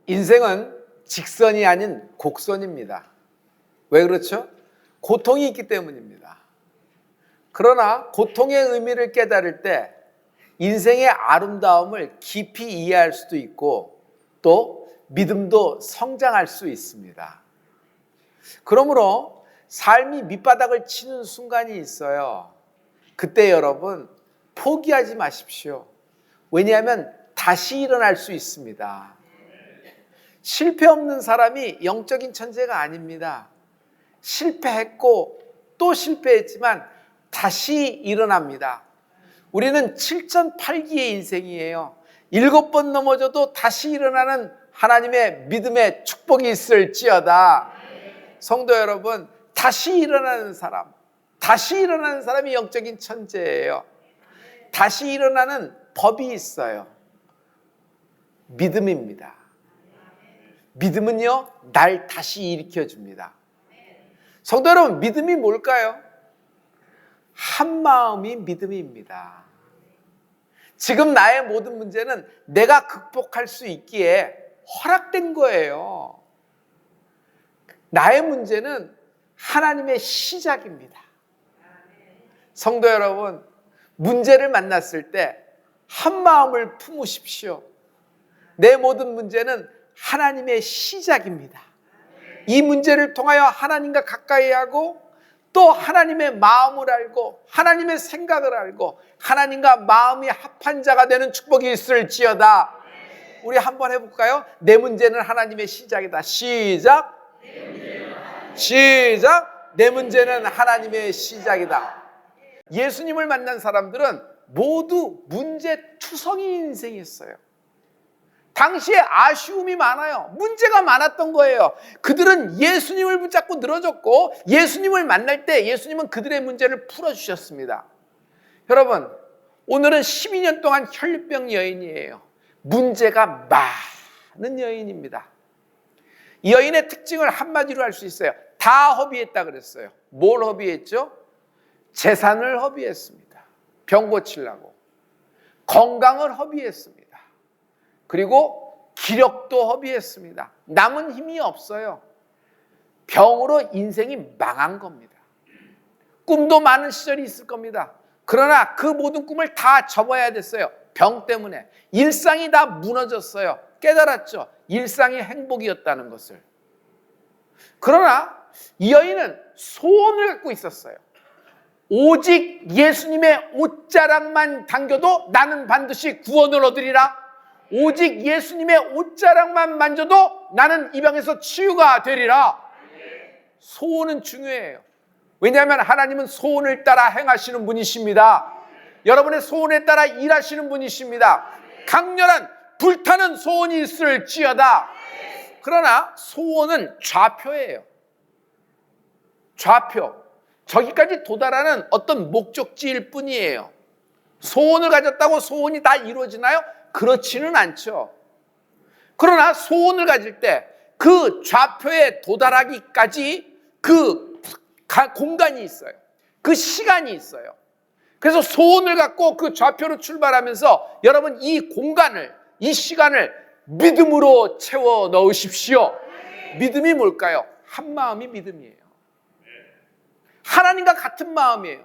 인생은 직선이 아닌 곡선입니다. 왜 그렇죠? 고통이 있기 때문입니다. 그러나 고통의 의미를 깨달을 때 인생의 아름다움을 깊이 이해할 수도 있고 또 믿음도 성장할 수 있습니다. 그러므로 삶이 밑바닥을 치는 순간이 있어요. 그때 여러분 포기하지 마십시오. 왜냐하면 다시 일어날 수 있습니다. 실패 없는 사람이 영적인 천재가 아닙니다. 실패했고 또 실패했지만 다시 일어납니다. 우리는 7,8기의 인생이에요. 7번 넘어져도 다시 일어나는 하나님의 믿음의 축복이 있을지어다. 성도 여러분, 다시 일어나는 사람이 영적인 천재예요. 다시 일어나는 법이 있어요. 믿음입니다. 믿음은요, 날 다시 일으켜줍니다. 성도 여러분, 믿음이 뭘까요? 한 마음이 믿음입니다. 지금 나의 모든 문제는 내가 극복할 수 있기에 허락된 거예요. 나의 문제는 하나님의 시작입니다. 성도 여러분, 문제를 만났을 때 한 마음을 품으십시오. 내 모든 문제는 하나님의 시작입니다. 이 문제를 통하여 하나님과 가까이 하고 또 하나님의 마음을 알고 하나님의 생각을 알고 하나님과 마음이 합한 자가 되는 축복이 있을지어다. 우리 한번 해볼까요? 내 문제는 하나님의 시작이다. 시작. 시작. 내 문제는 하나님의 시작이다. 예수님을 만난 사람들은 모두 문제투성이 인생이었어요. 당시에 아쉬움이 많아요. 문제가 많았던 거예요. 그들은 예수님을 붙잡고 늘어졌고 예수님을 만날 때 예수님은 그들의 문제를 풀어주셨습니다. 여러분, 오늘은 12년 동안 혈류병 여인이에요. 문제가 많은 여인입니다. 이 여인의 특징을 한마디로 할 수 있어요. 다 허비했다 그랬어요. 뭘 허비했죠? 재산을 허비했습니다. 병 고치려고. 건강을 허비했습니다. 그리고 기력도 허비했습니다. 남은 힘이 없어요. 병으로 인생이 망한 겁니다. 꿈도 많은 시절이 있을 겁니다. 그러나 그 모든 꿈을 다 접어야 됐어요. 병 때문에. 일상이 다 무너졌어요. 깨달았죠. 일상이 행복이었다는 것을. 그러나 이 여인은 소원을 갖고 있었어요. 오직 예수님의 옷자락만 당겨도 나는 반드시 구원을 얻으리라. 오직 예수님의 옷자락만 만져도 나는 이 병에서 치유가 되리라. 소원은 중요해요. 왜냐하면 하나님은 소원을 따라 행하시는 분이십니다. 여러분의 소원에 따라 일하시는 분이십니다. 강렬한 불타는 소원이 있을지어다. 그러나 소원은 좌표예요. 좌표. 저기까지 도달하는 어떤 목적지일 뿐이에요. 소원을 가졌다고 소원이 다 이루어지나요? 그렇지는 않죠. 그러나 소원을 가질 때 그 좌표에 도달하기까지 그 공간이 있어요. 그 시간이 있어요. 그래서 소원을 갖고 그 좌표로 출발하면서 여러분 이 공간을, 이 시간을 믿음으로 채워 넣으십시오. 믿음이 뭘까요? 한 마음이 믿음이에요. 하나님과 같은 마음이에요.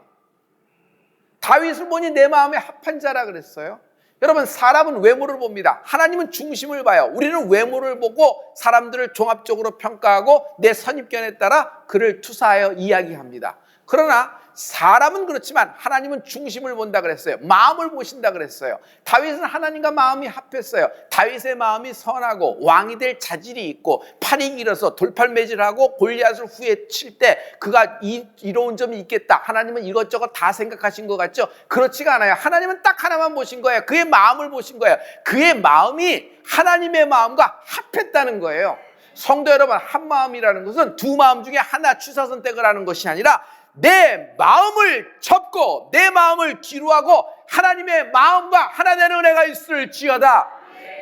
다윗을 보니 내 마음에 합한 자라 그랬어요. 여러분, 사람은 외모를 봅니다. 하나님은 중심을 봐요. 우리는 외모를 보고 사람들을 종합적으로 평가하고 내 선입견에 따라 그를 투사하여 이야기합니다. 그러나 사람은 그렇지만 하나님은 중심을 본다 그랬어요. 마음을 보신다 그랬어요. 다윗은 하나님과 마음이 합했어요. 다윗의 마음이 선하고 왕이 될 자질이 있고 팔이 길어서 돌팔매질하고 골리앗을 후에 칠 때 그가 이로운 점이 있겠다. 하나님은 이것저것 다 생각하신 것 같죠? 그렇지가 않아요. 하나님은 딱 하나만 보신 거예요. 그의 마음을 보신 거예요. 그의 마음이 하나님의 마음과 합했다는 거예요. 성도 여러분, 한 마음이라는 것은 두 마음 중에 하나 취사 선택을 하는 것이 아니라 내 마음을 접고 내 마음을 기루하고 하나님의 마음과 하나 되는 은혜가 있을지어다.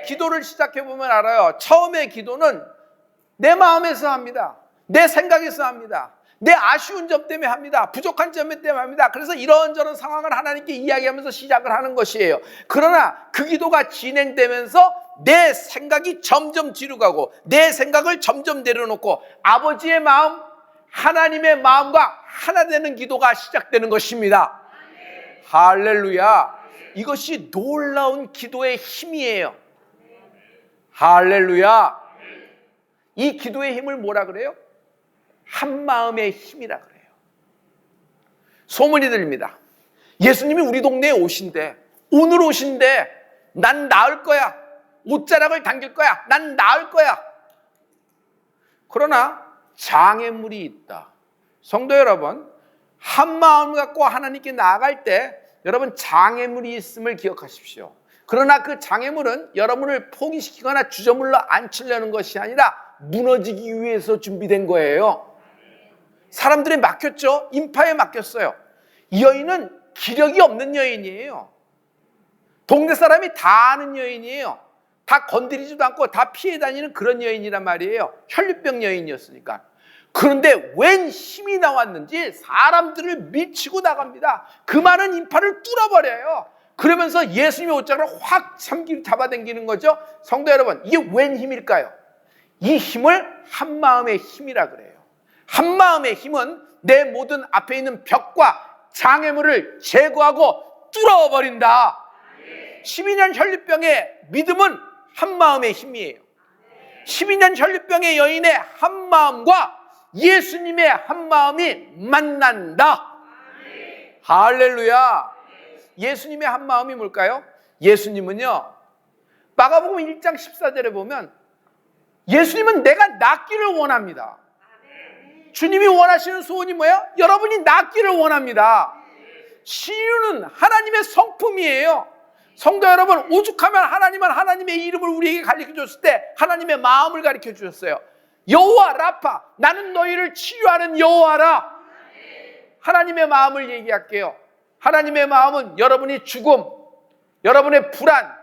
기도를 시작해보면 알아요. 처음에 기도는 내 마음에서 합니다. 내 생각에서 합니다. 내 아쉬운 점 때문에 합니다. 부족한 점 때문에 합니다. 그래서 이런저런 상황을 하나님께 이야기하면서 시작을 하는 것이에요. 그러나 그 기도가 진행되면서 내 생각이 점점 뒤로 가고 내 생각을 점점 내려놓고 아버지의 마음, 하나님의 마음과 하나 되는 기도가 시작되는 것입니다. 할렐루야. 이것이 놀라운 기도의 힘이에요. 할렐루야. 이 기도의 힘을 뭐라 그래요? 한마음의 힘이라 그래요. 소문이 들립니다. 예수님이 우리 동네에 오신대. 오늘 오신대. 난 나을 거야. 옷자락을 당길 거야. 난 나을 거야. 그러나 장애물이 있다. 성도 여러분, 한마음 갖고 하나님께 나아갈 때 여러분 장애물이 있음을 기억하십시오. 그러나 그 장애물은 여러분을 포기시키거나 주저물러 앉히려는 것이 아니라 무너지기 위해서 준비된 거예요. 사람들이 맡겼죠. 인파에 맡겼어요. 이 여인은 기력이 없는 여인이에요. 동네 사람이 다 아는 여인이에요. 다 건드리지도 않고 다 피해 다니는 그런 여인이란 말이에요. 혈류병 여인이었으니까. 그런데 웬 힘이 나왔는지 사람들을 밀치고 나갑니다. 그 많은 인파를 뚫어버려요. 그러면서 예수님의 옷자락을 확 잡아당기는 거죠. 성도 여러분, 이게 웬 힘일까요? 이 힘을 한마음의 힘이라 그래요. 한마음의 힘은 내 모든 앞에 있는 벽과 장애물을 제거하고 뚫어버린다. 12년 혈류병의 믿음은 한마음의 힘이에요. 12년 혈류병의 여인의 한마음과 예수님의 한마음이 만난다. 할렐루야. 예수님의 한마음이 뭘까요? 예수님은요, 마가복음 1장 14절에 보면 예수님은 내가 낫기를 원합니다. 주님이 원하시는 소원이 뭐예요? 여러분이 낫기를 원합니다. 치유는 하나님의 성품이에요. 성도 여러분, 오죽하면 하나님은 하나님의 이름을 우리에게 가르쳐 줬을 때 하나님의 마음을 가르쳐 주셨어요. 여호와 라파, 나는 너희를 치유하는 여호와라. 하나님의 마음을 얘기할게요. 하나님의 마음은 여러분의 죽음, 여러분의 불안,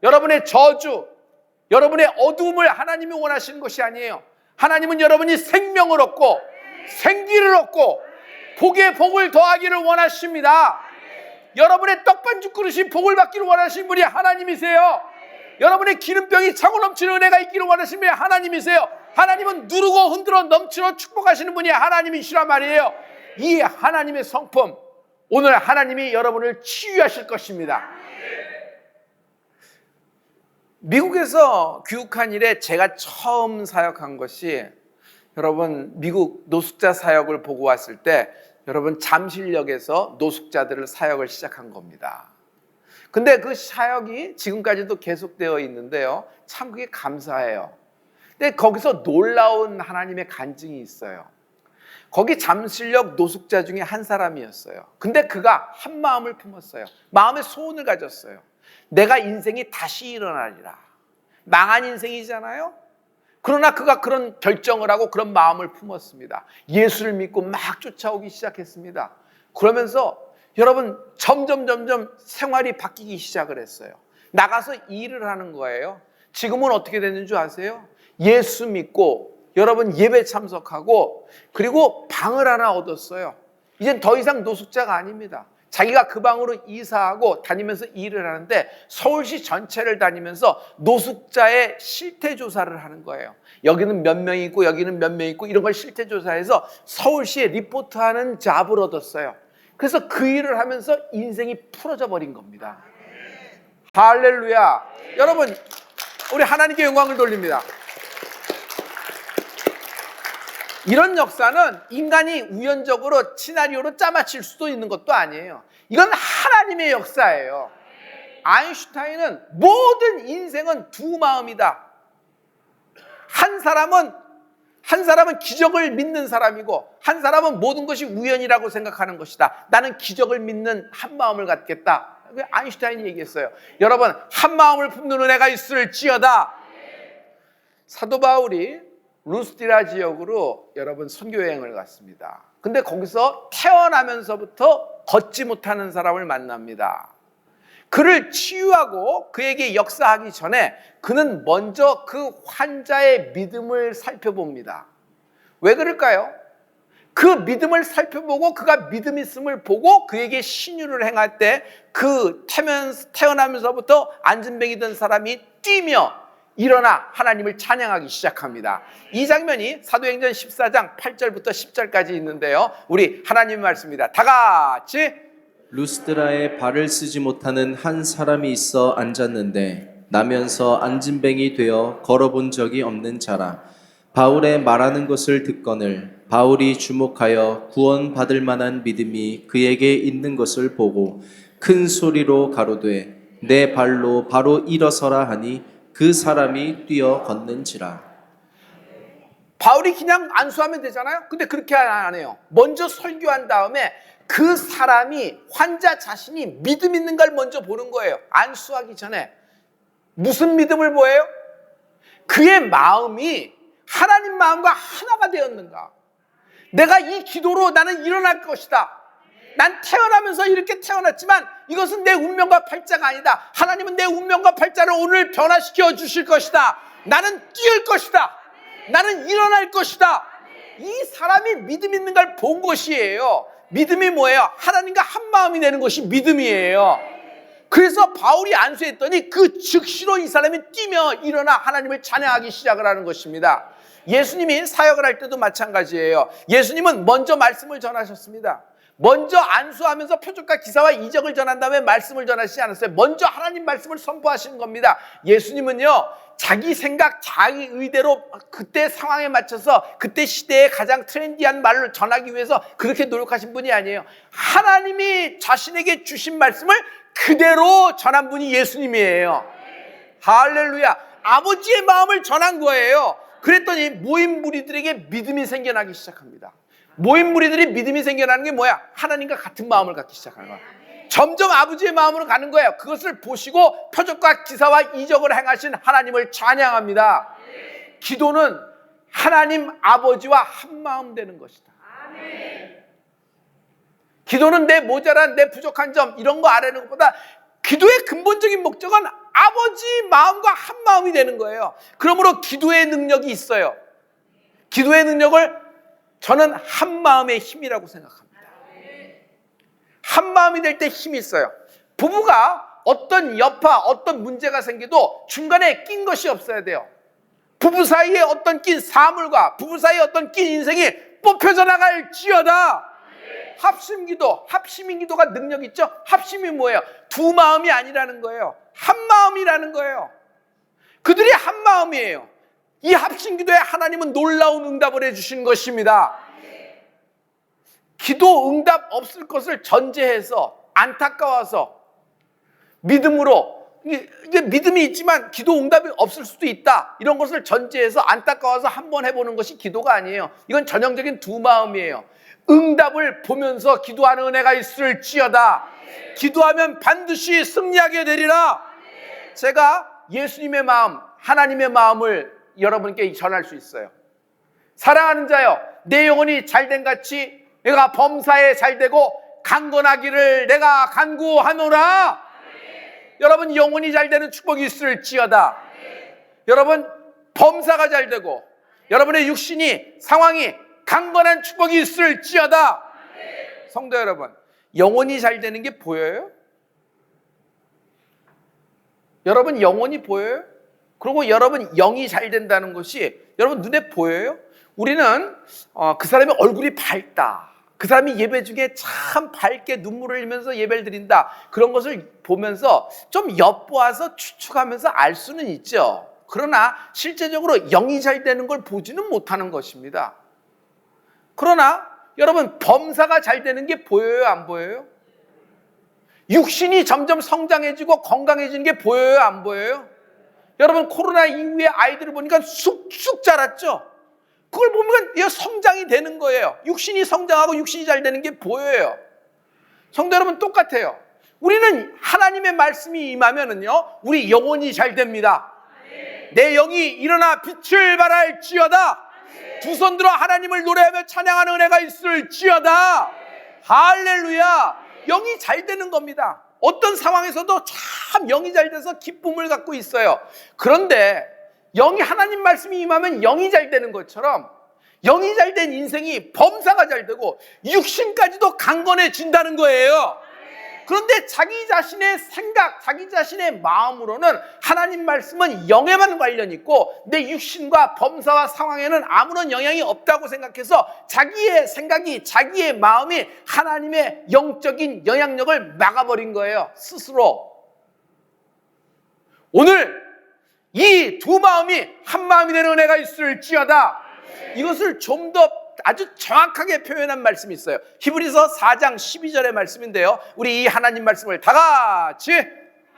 여러분의 저주, 여러분의 어두움을 하나님이 원하시는 것이 아니에요. 하나님은 여러분이 생명을 얻고 생기를 얻고 복에 복을 더하기를 원하십니다. 여러분의 떡반죽 그릇이 복을 받기를 원하시는 분이 하나님이세요. 여러분의 기름병이 차고 넘치는 은혜가 있기를 원하시는 분이 하나님이세요. 하나님은 누르고 흔들어 넘치러 축복하시는 분이 하나님이시란 말이에요. 이 하나님의 성품, 오늘 하나님이 여러분을 치유하실 것입니다. 미국에서 귀국한 이래 제가 처음 사역한 것이, 여러분 미국 노숙자 사역을 보고 왔을 때 여러분 잠실역에서 노숙자들을 사역을 시작한 겁니다. 근데 그 사역이 지금까지도 계속되어 있는데요, 참 그게 감사해요. 근데 거기서 놀라운 하나님의 간증이 있어요. 거기 잠실역 노숙자 중에 한 사람이었어요. 근데 그가 한 마음을 품었어요. 마음의 소원을 가졌어요. 내가 인생이 다시 일어나리라. 망한 인생이잖아요. 그러나 그가 그런 결정을 하고 그런 마음을 품었습니다. 예수를 믿고 막 쫓아오기 시작했습니다. 그러면서 여러분 점점 생활이 바뀌기 시작을 했어요. 나가서 일을 하는 거예요. 지금은 어떻게 됐는 줄 아세요? 예수 믿고 여러분 예배 참석하고 그리고 방을 하나 얻었어요. 이젠 더 이상 노숙자가 아닙니다. 자기가 그 방으로 이사하고 다니면서 일을 하는데 서울시 전체를 다니면서 노숙자의 실태조사를 하는 거예요. 여기는 몇 명 있고 여기는 몇 명 있고 이런 걸 실태조사해서 서울시에 리포트하는 잡을 얻었어요. 그래서 그 일을 하면서 인생이 풀어져 버린 겁니다. 할렐루야. 여러분 우리 하나님께 영광을 돌립니다. 이런 역사는 인간이 우연적으로 시나리오로 짜맞힐 수도 있는 것도 아니에요. 이건 하나님의 역사예요. 아인슈타인은 모든 인생은 두 마음이다. 한 사람은 기적을 믿는 사람이고 한 사람은 모든 것이 우연이라고 생각하는 것이다. 나는 기적을 믿는 한 마음을 갖겠다. 아인슈타인이 얘기했어요. 여러분 한 마음을 품는 은혜가 있을지어다. 사도 바울이 루스디라 지역으로 여러분 선교 여행을 갔습니다. 근데 거기서 태어나면서부터 걷지 못하는 사람을 만납니다. 그를 치유하고 그에게 역사하기 전에 그는 먼저 그 환자의 믿음을 살펴봅니다. 왜 그럴까요? 그 믿음을 살펴보고 그가 믿음 있음을 보고 그에게 신유를 행할 때 그 태어나면서부터 안진뱅이 된 사람이 뛰며 일어나 하나님을 찬양하기 시작합니다. 이 장면이 사도행전 14장 8절부터 10절까지 있는데요. 우리 하나님의 말씀입니다. 다 같이. 루스드라에 발을 쓰지 못하는 한 사람이 있어 앉았는데 나면서 안진뱅이 되어 걸어본 적이 없는 자라. 바울의 말하는 것을 듣거늘 바울이 주목하여 구원받을 만한 믿음이 그에게 있는 것을 보고 큰 소리로 가로되 내 발로 바로 일어서라 하니 그 사람이 뛰어 걷는지라. 바울이 그냥 안수하면 되잖아요. 근데 그렇게 안 해요. 먼저 설교한 다음에 그 사람이, 환자 자신이 믿음 있는 걸 먼저 보는 거예요. 안수하기 전에. 무슨 믿음을 보여요? 그의 마음이 하나님 마음과 하나가 되었는가. 내가 이 기도로 나는 일어날 것이다. 난 태어나면서 이렇게 태어났지만 이것은 내 운명과 팔자가 아니다. 하나님은 내 운명과 팔자를 오늘 변화시켜 주실 것이다. 나는 뛸 것이다. 나는 일어날 것이다. 이 사람이 믿음 있는 걸 본 것이에요. 믿음이 뭐예요? 하나님과 한 마음이 되는 것이 믿음이에요. 그래서 바울이 안수했더니 그 즉시로 이 사람이 뛰며 일어나 하나님을 찬양하기 시작을 하는 것입니다. 예수님이 사역을 할 때도 마찬가지예요. 예수님은 먼저 말씀을 전하셨습니다. 먼저 안수하면서 표적과 기사와 이적을 전한 다음에 말씀을 전하시지 않았어요. 먼저 하나님 말씀을 선포하시는 겁니다. 예수님은요, 자기 생각, 자기 의대로 그때 상황에 맞춰서 그때 시대에 가장 트렌디한 말을 전하기 위해서 그렇게 노력하신 분이 아니에요. 하나님이 자신에게 주신 말씀을 그대로 전한 분이 예수님이에요. 할렐루야. 아버지의 마음을 전한 거예요. 그랬더니 모인 무리들에게 믿음이 생겨나기 시작합니다. 모인 무리들이 믿음이 생겨나는 게 뭐야? 하나님과 같은 마음을 갖기 시작하는 거야. 점점 아버지의 마음으로 가는 거예요. 그것을 보시고 표적과 기사와 이적을 행하신 하나님을 찬양합니다. 기도는 하나님 아버지와 한 마음 되는 것이다. 기도는 내 모자란, 내 부족한 점 이런 거 아뢰는 것보다 기도의 근본적인 목적은 아버지 마음과 한 마음이 되는 거예요. 그러므로 기도의 능력이 있어요. 기도의 능력을 저는 한 마음의 힘이라고 생각합니다. 한 마음이 될 때 힘이 있어요. 부부가 어떤 여파, 어떤 문제가 생겨도 중간에 낀 것이 없어야 돼요. 부부 사이에 어떤 낀 사물과 부부 사이에 어떤 낀 인생이 뽑혀져 나갈지어다. 합심기도, 합심인기도가 능력 있죠? 합심이 뭐예요? 두 마음이 아니라는 거예요. 한 마음이라는 거예요. 그들이 한 마음이에요. 이 합심기도에 하나님은 놀라운 응답을 해주신 것입니다. 기도 응답 없을 것을 전제해서 안타까워서 믿음으로, 이게 믿음이 있지만 기도 응답이 없을 수도 있다, 이런 것을 전제해서 안타까워서 한번 해보는 것이 기도가 아니에요. 이건 전형적인 두 마음이에요. 응답을 보면서 기도하는 은혜가 있을지어다. 기도하면 반드시 승리하게 되리라. 제가 예수님의 마음, 하나님의 마음을 여러분께 전할 수 있어요. 사랑하는 자여, 내 영혼이 잘된 같이 내가 범사에 잘되고 강건하기를 내가 간구하노라. 여러분 영혼이 잘되는 축복이 있을지어다. 여러분 범사가 잘되고 여러분의 육신이 상황이 강건한 축복이 있을지어다. 성도 여러분, 영혼이 잘되는 게 보여요? 여러분 영혼이 보여요? 그리고 여러분 영이 잘 된다는 것이 여러분 눈에 보여요? 우리는 그 사람의 얼굴이 밝다, 그 사람이 예배 중에 참 밝게 눈물을 흘리면서 예배를 드린다, 그런 것을 보면서 좀 엿보아서 추측하면서 알 수는 있죠. 그러나 실제적으로 영이 잘 되는 걸 보지는 못하는 것입니다. 그러나 여러분 범사가 잘 되는 게 보여요, 안 보여요? 육신이 점점 성장해지고 건강해지는 게 보여요, 안 보여요? 여러분 코로나 이후에 아이들을 보니까 쑥쑥 자랐죠? 그걸 보면 성장이 되는 거예요. 육신이 성장하고 육신이 잘 되는 게 보여요. 성도 여러분 똑같아요. 우리는 하나님의 말씀이 임하면은요, 우리 영혼이 잘 됩니다. 내 영이 일어나 빛을 발할지어다. 두 손 들어 하나님을 노래하며 찬양하는 은혜가 있을지어다. 할렐루야. 영이 잘 되는 겁니다. 어떤 상황에서도 참 영이 잘 돼서 기쁨을 갖고 있어요. 그런데 영이 하나님 말씀이 임하면 영이 잘 되는 것처럼 영이 잘 된 인생이 범사가 잘 되고 육신까지도 강건해진다는 거예요. 그런데 자기 자신의 생각, 자기 자신의 마음으로는 하나님 말씀은 영에만 관련이 있고 내 육신과 범사와 상황에는 아무런 영향이 없다고 생각해서 자기의 생각이, 자기의 마음이 하나님의 영적인 영향력을 막아버린 거예요, 스스로. 오늘 이 두 마음이 한 마음이 되는 은혜가 있을지어다. 이것을 좀 더 아주 정확하게 표현한 말씀이 있어요. 히브리서 4장 12절의 말씀인데요, 우리 이 하나님 말씀을 다 같이.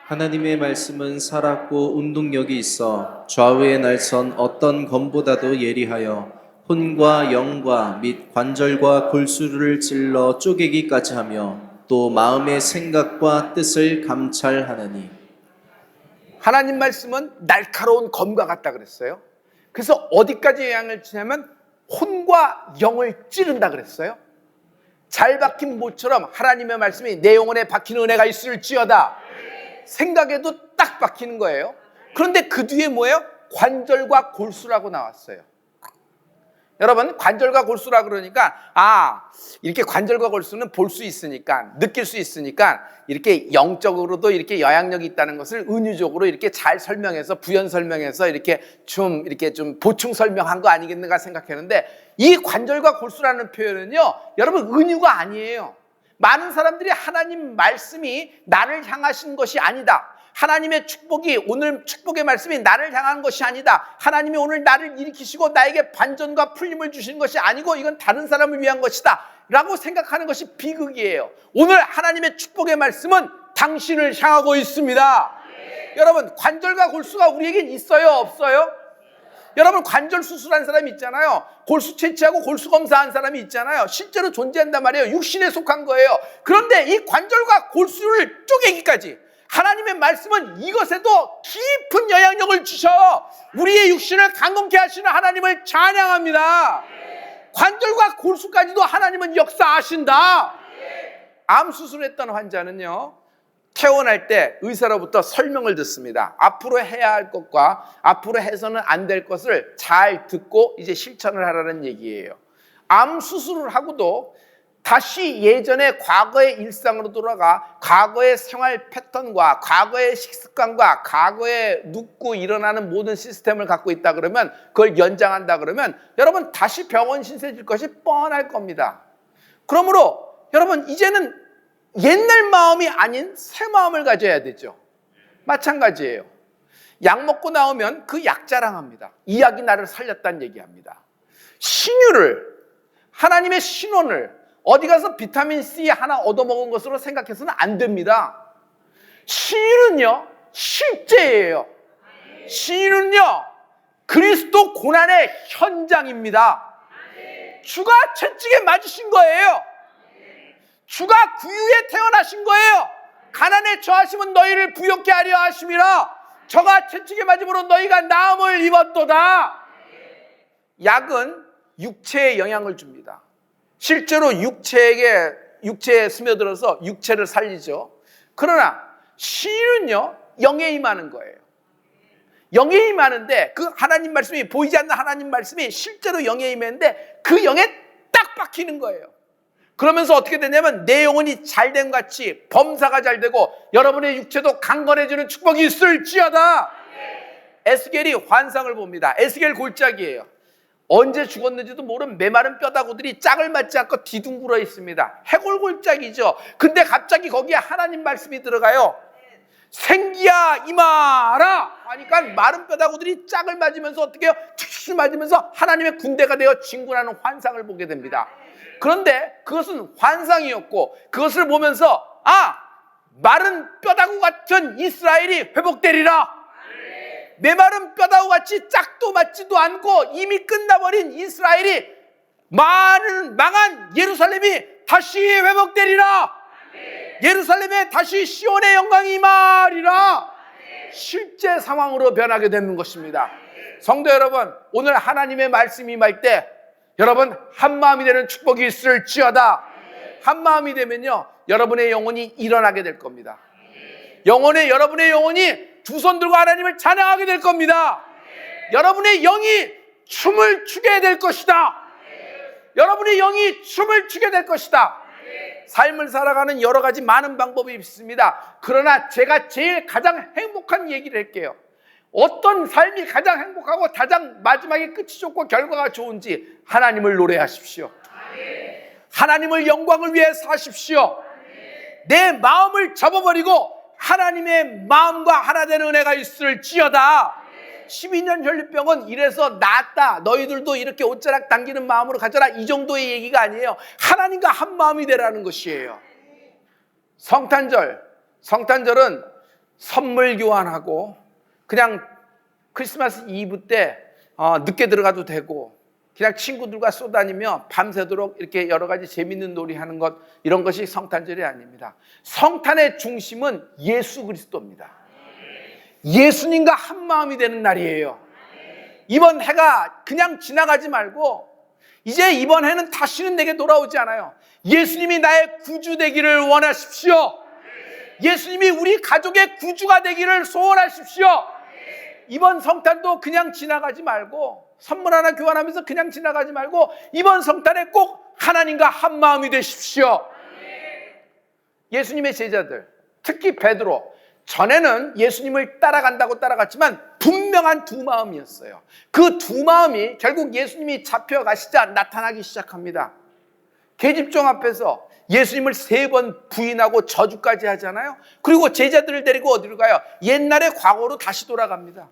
하나님의 말씀은 살았고 운동력이 있어 좌우의 날선 어떤 검보다도 예리하여 혼과 영과 및 관절과 골수를 찔러 쪼개기까지 하며 또 마음의 생각과 뜻을 감찰하느니. 하나님 말씀은 날카로운 검과 같다 그랬어요. 그래서 어디까지 영향을 주냐면 혼과 영을 찌른다 그랬어요. 잘 박힌 모처럼 하나님의 말씀이 내 영혼에 박히는 은혜가 있을지어다. 생각에도 딱 박히는 거예요. 그런데 그 뒤에 뭐예요? 관절과 골수라고 나왔어요. 여러분, 관절과 골수라 그러니까 이렇게 관절과 골수는 볼 수 있으니까, 느낄 수 있으니까 이렇게 영적으로도 이렇게 영향력이 있다는 것을 은유적으로 이렇게 잘 설명해서, 부연 설명해서 이렇게 좀 보충 설명한 거 아니겠는가 생각했는데, 이 관절과 골수라는 표현은요, 여러분, 은유가 아니에요. 많은 사람들이 하나님 말씀이 나를 향하신 것이 아니다, 하나님의 축복이, 오늘 축복의 말씀이 나를 향한 것이 아니다, 하나님이 오늘 나를 일으키시고 나에게 반전과 풀림을 주시는 것이 아니고 이건 다른 사람을 위한 것이다 라고 생각하는 것이 비극이에요. 오늘 하나님의 축복의 말씀은 당신을 향하고 있습니다. 여러분, 관절과 골수가 우리에겐 있어요, 없어요? 여러분, 관절 수술한 사람이 있잖아요. 골수 채취하고 골수 검사한 사람이 있잖아요. 실제로 존재한단 말이에요. 육신에 속한 거예요. 그런데 이 관절과 골수를 쪼개기까지 하나님의 말씀은 이것에도 깊은 영향력을 주셔 우리의 육신을 강건케 하시는 하나님을 찬양합니다. 관절과 골수까지도 하나님은 역사하신다. 암 수술했던 환자는요, 퇴원할 때 의사로부터 설명을 듣습니다. 앞으로 해야 할 것과 앞으로 해서는 안 될 것을 잘 듣고 이제 실천을 하라는 얘기예요. 암 수술을 하고도 다시 예전의 과거의 일상으로 돌아가 과거의 생활 패턴과 과거의 식습관과 과거에 눕고 일어나는 모든 시스템을 갖고 있다 그러면, 그걸 연장한다 그러면 여러분 다시 병원 신세질 것이 뻔할 겁니다. 그러므로 여러분, 이제는 옛날 마음이 아닌 새 마음을 가져야 되죠. 마찬가지예요. 약 먹고 나오면 그 약 자랑합니다. 이 약이 나를 살렸다는 얘기합니다. 신유를, 하나님의 신원을 어디 가서 비타민C 하나 얻어먹은 것으로 생각해서는 안 됩니다. 신유는요, 실제예요. 신유는요, 그리스도 고난의 현장입니다. 주가 채찍에 맞으신 거예요. 주가 구유에 태어나신 거예요. 가난에 처하심은 너희를 부욕케 하려 하심이라. 저가 채찍에 맞음으로 너희가 나음을 입었도다. 약은 육체에 영향을 줍니다. 실제로 육체에 스며들어서 육체를 살리죠. 그러나 신은요, 영에 임하는 거예요. 영에 임하는데 그 하나님 말씀이, 보이지 않는 하나님 말씀이 실제로 영에 임했는데 그 영에 딱 박히는 거예요. 그러면서 어떻게 되냐면 내 영혼이 잘된 같이 범사가 잘 되고 여러분의 육체도 강건해지는 축복이 있을지어다. 에스겔이 환상을 봅니다. 에스겔 골짜기예요. 언제 죽었는지도 모르는 메마른 뼈다구들이 짝을 맞지 않고 뒤둥글어 있습니다. 해골골짜기죠. 근데 갑자기 거기에 하나님 말씀이 들어가요. 생기야 임하라 하니까 마른 뼈다구들이 짝을 맞으면서 어떻게 해요? 툭 맞으면서 하나님의 군대가 되어 진군하는 환상을 보게 됩니다. 그런데 그것은 환상이었고, 그것을 보면서 마른 뼈다구 같은 이스라엘이 회복되리라. 메마른 뼈다구 같이 짝도 맞지도 않고 이미 끝나버린 이스라엘이, 망한 예루살렘이 다시 회복되리라. 예루살렘에 다시 시온의 영광이 임하리라. 실제 상황으로 변하게 되는 것입니다. 성도 여러분, 오늘 하나님의 말씀이 임할 때 여러분 한마음이 되는 축복이 있을지어다. 한마음이 되면요, 여러분의 영혼이 일어나게 될 겁니다. 여러분의 영혼이 두 손 들고 하나님을 찬양하게 될 겁니다. 여러분의 영이 춤을 추게 될 것이다. 여러분의 영이 춤을 추게 될 것이다. 삶을 살아가는 여러 가지 많은 방법이 있습니다. 그러나 제가 제일 가장 행복한 얘기를 할게요. 어떤 삶이 가장 행복하고 가장 마지막에 끝이 좋고 결과가 좋은지 하나님을 노래하십시오. 하나님을 영광을 위해 사십시오. 내 마음을 접어버리고 하나님의 마음과 하나 되는 은혜가 있을지어다. 12년 혈류병은 이래서 낫다, 너희들도 이렇게 옷자락 당기는 마음으로 가져라, 이 정도의 얘기가 아니에요. 하나님과 한 마음이 되라는 것이에요. 성탄절은 선물 교환하고 그냥 크리스마스 이브 때 늦게 들어가도 되고 그냥 친구들과 쏘다니며 밤새도록 이렇게 여러 가지 재밌는 놀이 하는 것, 이런 것이 성탄절이 아닙니다. 성탄의 중심은 예수 그리스도입니다. 예수님과 한 마음이 되는 날이에요. 이번 해가 그냥 지나가지 말고 이제 이번 해는 다시는 내게 돌아오지 않아요. 예수님이 나의 구주 되기를 원하십시오. 예수님이 우리 가족의 구주가 되기를 소원하십시오. 이번 성탄도 그냥 지나가지 말고, 선물 하나 교환하면서 그냥 지나가지 말고 이번 성탄에 꼭 하나님과 한 마음이 되십시오. 예수님의 제자들, 특히 베드로, 전에는 예수님을 따라간다고 따라갔지만 분명한 두 마음이었어요. 그 두 마음이 결국 예수님이 잡혀가시자 나타나기 시작합니다. 계집종 앞에서 예수님을 3번 부인하고 저주까지 하잖아요. 그리고 제자들을 데리고 어디로 가요? 옛날의 과거로 다시 돌아갑니다.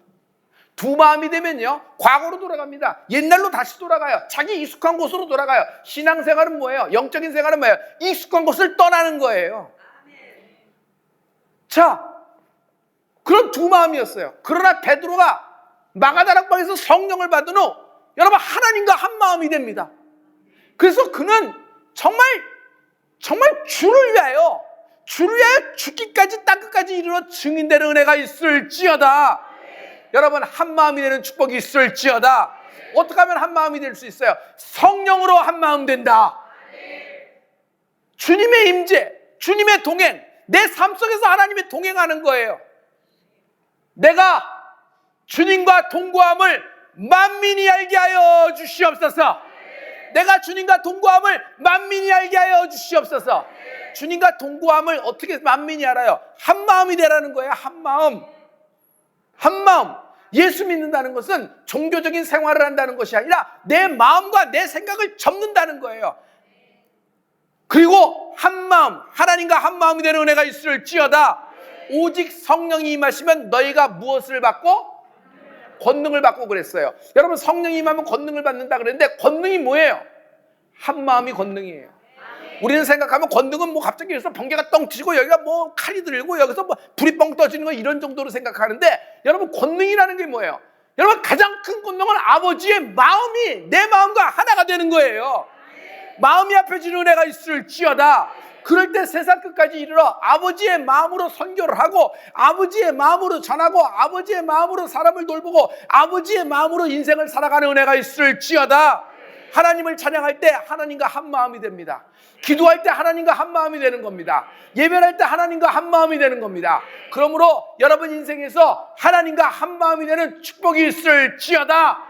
두 마음이 되면요, 과거로 돌아갑니다. 옛날로 다시 돌아가요. 자기 익숙한 곳으로 돌아가요. 신앙생활은 뭐예요? 영적인 생활은 뭐예요? 익숙한 곳을 떠나는 거예요. 자, 그런 두 마음이었어요. 그러나 베드로가 마가다락방에서 성령을 받은 후 여러분 하나님과 한 마음이 됩니다. 그래서 그는 정말 주를 위하여 죽기까지 땅끝까지 이르러 증인되는 은혜가 있을지어다. 여러분 한 마음이 되는 축복이 있을지어다. 어떻게 하면 한 마음이 될 수 있어요? 성령으로 한 마음 된다. 주님의 임재, 주님의 동행, 내 삶 속에서 하나님의 동행하는 거예요. 내가 주님과 동거함을 만민이 알게 하여 주시옵소서. 내가 주님과 동거함을 만민이 알게 하여 주시옵소서. 주님과 동거함을 어떻게 만민이 알아요? 한 마음이 되라는 거예요. 한 마음. 한 마음. 예수 믿는다는 것은 종교적인 생활을 한다는 것이 아니라 내 마음과 내 생각을 접는다는 거예요. 그리고 한 마음, 하나님과 한 마음이 되는 은혜가 있을지어다. 오직 성령이 임하시면 너희가 무엇을 받고? 권능을 받고 그랬어요. 여러분 성령이 임하면 권능을 받는다 그랬는데 권능이 뭐예요? 한 마음이 권능이에요. 우리는 생각하면 권능은 뭐 갑자기 여기서 번개가 뻥 튀고 여기가 뭐 칼이 들고 여기서 뭐 불이 뻥 떠지는 거 이런 정도로 생각하는데, 여러분 권능이라는 게 뭐예요? 여러분 가장 큰 권능은 아버지의 마음이 내 마음과 하나가 되는 거예요. 마음이 합해지는 은혜가 있을지어다. 그럴 때 세상 끝까지 이르러 아버지의 마음으로 선교를 하고 아버지의 마음으로 전하고 아버지의 마음으로 사람을 돌보고 아버지의 마음으로 인생을 살아가는 은혜가 있을지어다. 하나님을 찬양할 때 하나님과 한 마음이 됩니다. 기도할 때 하나님과 한 마음이 되는 겁니다. 예배할 때 하나님과 한 마음이 되는 겁니다. 그러므로 여러분 인생에서 하나님과 한 마음이 되는 축복이 있을지어다.